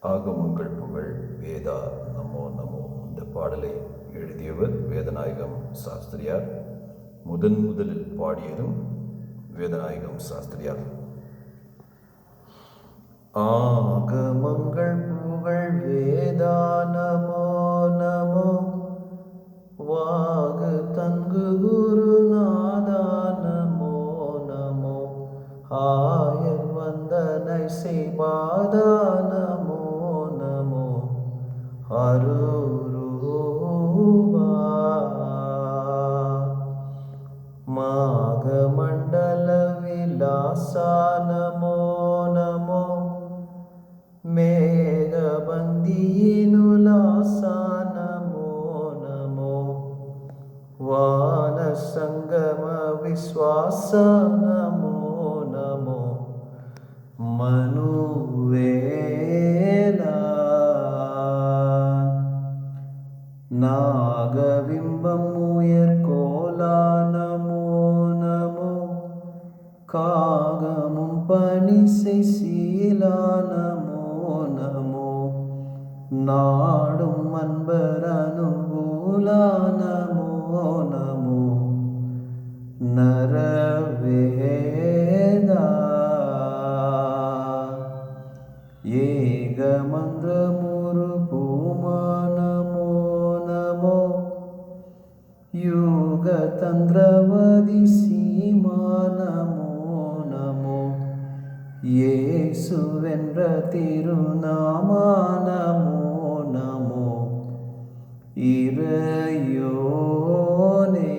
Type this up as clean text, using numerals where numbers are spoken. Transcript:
ஆகமங்கள் புகழ் வேதா நமோ நமோ. இந்த பாடலை எழுதியவர் வேதநாயகம் சாஸ்திரியார். முதலில் பாடியதும் வேதநாயகம் சாஸ்திரியார். ஆகமங்கள் புகழ் வேதா நமோ நமோ. வாகு தன்கு குருநாதா நமோ நமோ. ஆயர் வந்தனை செய்பாதா நமோ நமோ. அரூரூபா மாக மண்டல விலாசா நமோ நமோ. மேகபந்தியினுலாசா நமோ நமோ. வான சங்கಮ விஸ்வாಸ நமோ நமோ. மனுவேலா நாகபிம்பம் உயர்கோலா நமோ நமோ. காகமும் பணிசை சீலா நமோ நமோ. நாடும் அன்பர் அனுகூலா நமோ நமோ. நரவேதா ஏகமந்திரமுரு பூமா நமோ நமோ. யுக தந்திரவதி சீமா நமோ நமோ. இயேசுவென்ற திருநாமா நமோ நமோ. இறையோனே